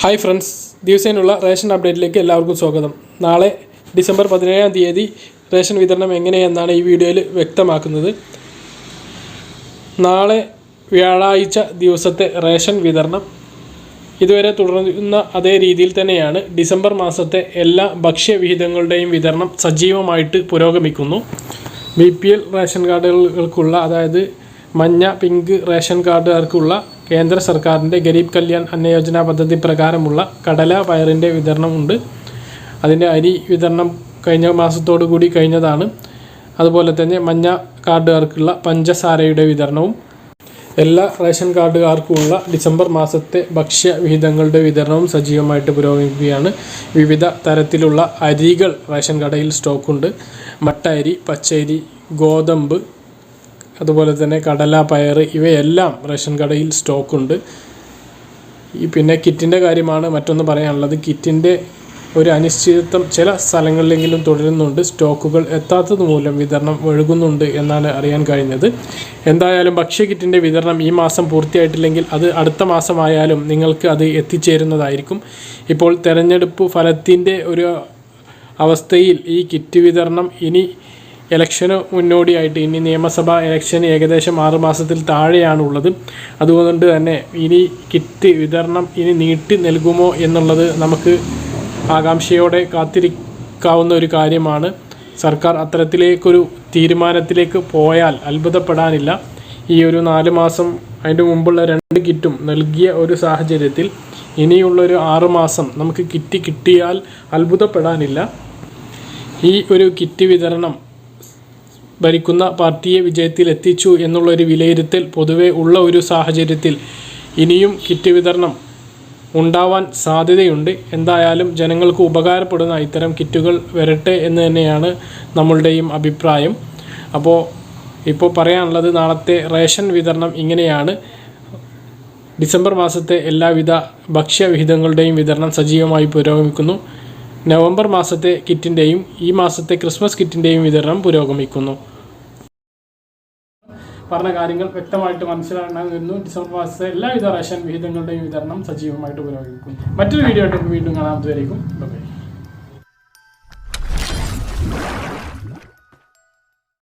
Hi friends, ദിവസേനുള്ള ration അപ്ഡേറ്റിലേക്ക് എല്ലാവർക്കും സ്വാഗതം. നാളെ ഡിസംബർ 17-ാം തീയതി റേഷൻ വിതരണം എങ്ങനെയെന്നാണ് ഈ വീഡിയോയിൽ വ്യക്തമാക്കുന്നത്. നാളെ വ്യാഴാഴ്ച ദിവസത്തെ റേഷൻ വിതരണം ഇതുവരെ തുടരുന്ന അതേ രീതിയിൽ തന്നെയാണ്. ഡിസംബർ മാസത്തെ എല്ലാ ഭക്ഷ്യവിഹിതങ്ങളുടെയും വിതരണം സജീവമായിട്ട് പുരോഗമിക്കുന്നു. BPL റേഷൻ കാർഡുകൾക്കുള്ള, അതായത് മഞ്ഞ പിങ്ക് റേഷൻ കാർഡുകാർക്കുള്ള കേന്ദ്ര സർക്കാരിൻ്റെ ഗരീബ് കല്യാൺ അന്ന യോജന പദ്ധതി പ്രകാരമുള്ള കടല പയറിൻ്റെ വിതരണമുണ്ട്. അതിൻ്റെ അരി വിതരണം കഴിഞ്ഞ മാസത്തോടു കൂടി കഴിഞ്ഞതാണ്. അതുപോലെ തന്നെ മഞ്ഞ കാർഡുകാർക്കുള്ള പഞ്ചസാരയുടെ വിതരണവും, എല്ലാ റേഷൻ കാർഡുകാർക്കുമുള്ള ഡിസംബർ മാസത്തെ ഭക്ഷ്യവിഹിതങ്ങളുടെ വിതരണവും സജീവമായിട്ട് പുരോഗമിക്കുകയാണ്. വിവിധ തരത്തിലുള്ള അരികൾ റേഷൻ കടയിൽ സ്റ്റോക്കുണ്ട്. മട്ട അരി, പച്ചരി, ഗോതമ്പ്, അതുപോലെ തന്നെ കടല, പയർ ഇവയെല്ലാം റേഷൻ കടയിൽ സ്റ്റോക്കുണ്ട്. പിന്നെ കിറ്റിൻ്റെ കാര്യമാണ് മറ്റൊന്ന് പറയാനുള്ളത്. കിറ്റിൻ്റെ ഒരു അനിശ്ചിതത്വം ചില സ്ഥലങ്ങളിലെങ്കിലും തുടരുന്നുണ്ട്. സ്റ്റോക്കുകൾ എത്താത്തത് മൂലം വിതരണം വഴുകുന്നുണ്ട് എന്നാണ് അറിയാൻ കഴിഞ്ഞത്. എന്തായാലും ഭക്ഷ്യ കിറ്റിൻ്റെ വിതരണം ഈ മാസം പൂർത്തിയായിട്ടില്ലെങ്കിൽ അത് അടുത്ത മാസമായാലും നിങ്ങൾക്ക് അത് എത്തിച്ചേരുന്നതായിരിക്കും. ഇപ്പോൾ തെരഞ്ഞെടുപ്പ് ഫലത്തിൻ്റെ ഒരു അവസ്ഥയിൽ ഈ കിറ്റ് വിതരണം ഇനി ഇലക്ഷന് മുന്നോടിയായിട്ട്, ഇനി നിയമസഭാ ഇലക്ഷന് ഏകദേശം 6 മാസത്തിൽ താഴെയാണുള്ളത്. അതുകൊണ്ട് തന്നെ ഇനി കിറ്റ് വിതരണം ഇനി നീട്ടി നൽകുമോ എന്നുള്ളത് നമുക്ക് ആകാംക്ഷയോടെ കാത്തിരിക്കാവുന്ന ഒരു കാര്യമാണ്. സർക്കാർ അത്തരത്തിലേക്കൊരു തീരുമാനത്തിലേക്ക് പോയാൽ അത്ഭുതപ്പെടാനില്ല. ഈ ഒരു 4 മാസം അതിൻ്റെ മുമ്പുള്ള 2 കിറ്റും നൽകിയ ഒരു സാഹചര്യത്തിൽ ഇനിയുള്ളൊരു 6 മാസം നമുക്ക് കിറ്റ് കിട്ടിയാൽ അത്ഭുതപ്പെടാനില്ല. ഈ ഒരു കിറ്റ് വിതരണം ഭരിക്കുന്ന പാർട്ടിയെ വിജയത്തിൽ എത്തിച്ചു എന്നുള്ളൊരു വിലയിരുത്തൽ പൊതുവെ ഉള്ള ഒരു സാഹചര്യത്തിൽ ഇനിയും കിറ്റ് വിതരണം ഉണ്ടാവാൻ സാധ്യതയുണ്ട്. എന്തായാലും ജനങ്ങൾക്ക് ഉപകാരപ്പെടുന്ന ഇത്തരം കിറ്റുകൾ വരട്ടെ എന്ന് തന്നെയാണ് നമ്മളുടെയും അഭിപ്രായം. ഇപ്പോൾ പറയാനുള്ളത്, നാളത്തെ റേഷൻ വിതരണം ഇങ്ങനെയാണ്. ഡിസംബർ മാസത്തെ എല്ലാവിധ ഭക്ഷ്യവിഹിതങ്ങളുടെയും വിതരണം സജീവമായി പുരോഗമിക്കുന്നു. നവംബർ മാസത്തെ കിറ്റിൻ്റെയും ഈ മാസത്തെ ക്രിസ്മസ് കിറ്റിൻ്റെയും വിതരണം പുരോഗമിക്കുന്നു. പറഞ്ഞ കാര്യങ്ങൾ വ്യക്തമായിട്ട് മനസ്സിലാണെന്ന് ഡിസംബർ മാസത്തെ എല്ലാവിധ റേഷൻ വിഹിതങ്ങളുടെയും വിതരണം സജീവമായിട്ട് പുരോഗമിക്കും. മറ്റൊരു വീഡിയോ ആയിട്ട് വീണ്ടും കാണാം. അതുവരേക്കും ബൈ.